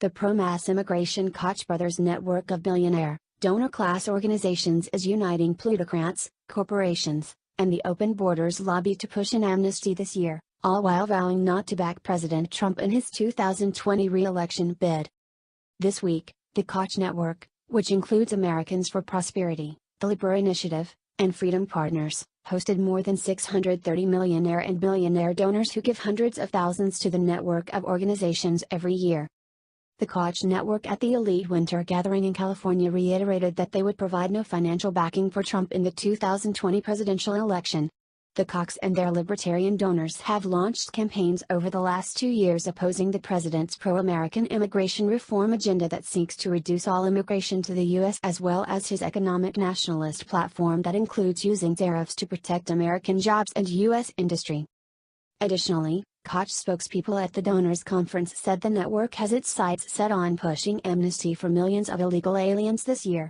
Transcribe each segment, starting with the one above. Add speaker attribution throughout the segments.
Speaker 1: The pro-mass immigration Koch brothers network of billionaire, donor-class organizations is uniting plutocrats, corporations, and the open borders lobby to push an amnesty this year, all while vowing not to back President Trump in his 2020 re-election bid. This week, the Koch network, which includes Americans for Prosperity, the Labor Initiative, and Freedom Partners, hosted more than 630 millionaire and billionaire donors who give hundreds of thousands to the network of organizations every year. The Koch network at the elite winter gathering in California reiterated that they would provide no financial backing for Trump in the 2020 presidential election. The Kochs and their libertarian donors have launched campaigns over the last 2 years opposing the president's pro-American immigration reform agenda that seeks to reduce all immigration to the U.S. as well as his economic nationalist platform that includes using tariffs to protect American jobs and U.S. industry. Additionally, Koch spokespeople at the donors conference said the network has its sights set on pushing amnesty for millions of illegal aliens this year.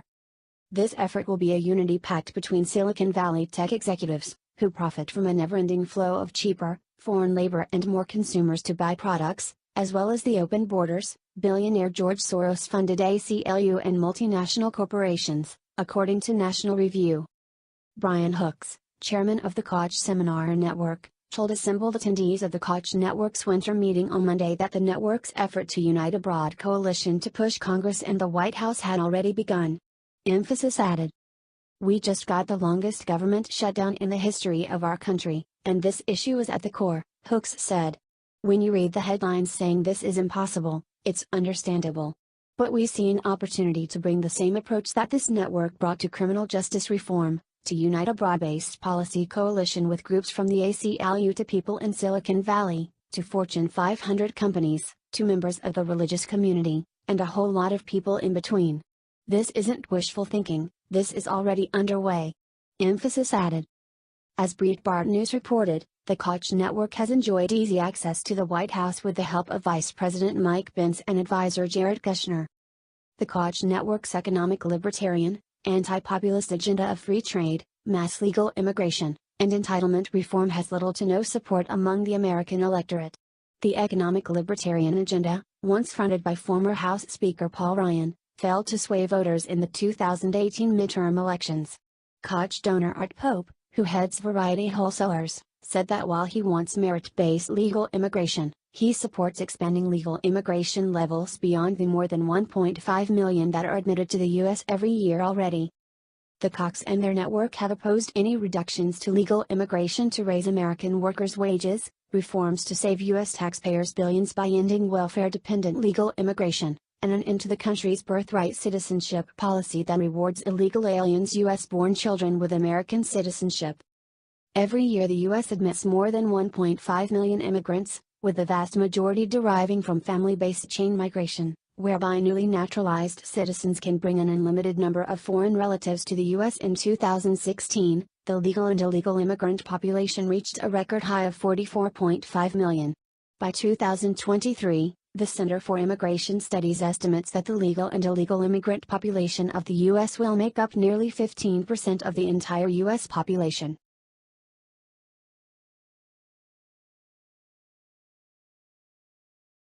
Speaker 1: This effort will be a unity pact between Silicon Valley tech executives, who profit from a never-ending flow of cheaper, foreign labor and more consumers to buy products, as well as the open borders, billionaire George Soros-funded ACLU and multinational corporations, according to National Review. Brian Hooks, chairman of the Koch Seminar Network, told assembled attendees of the Koch Network's winter meeting on Monday that the network's effort to unite a broad coalition to push Congress and the White House had already begun. Emphasis added. "We just got the longest government shutdown in the history of our country, and this issue is at the core," Hooks said. "When you read the headlines saying this is impossible, it's understandable. But we see an opportunity to bring the same approach that this network brought to criminal justice reform, to unite a broad-based policy coalition with groups from the ACLU to people in Silicon Valley, to Fortune 500 companies, to members of the religious community, and a whole lot of people in between. This isn't wishful thinking, this is already underway." Emphasis added. As Breitbart News reported, the Koch network has enjoyed easy access to the White House with the help of Vice President Mike Pence and advisor Jared Kushner. The Koch network's economic libertarian, anti-populist agenda of free trade, mass legal immigration, and entitlement reform has little to no support among the American electorate. The economic libertarian agenda, once fronted by former House Speaker Paul Ryan, failed to sway voters in the 2018 midterm elections. Koch donor Art Pope, who heads Variety Wholesalers, said that while he wants merit-based legal immigration, he supports expanding legal immigration levels beyond the more than 1.5 million that are admitted to the U.S. every year already. The Kochs and their network have opposed any reductions to legal immigration to raise American workers' wages, reforms to save U.S. taxpayers billions by ending welfare-dependent legal immigration, and an end to the country's birthright citizenship policy that rewards illegal aliens' U.S.-born children with American citizenship. Every year the U.S. admits more than 1.5 million immigrants, with the vast majority deriving from family-based chain migration, whereby newly naturalized citizens can bring an unlimited number of foreign relatives to the U.S. In 2016, the legal and illegal immigrant population reached a record high of 44.5 million. By 2023, the Center for Immigration Studies estimates that the legal and illegal immigrant population of the U.S. will make up nearly 15% of the entire U.S. population.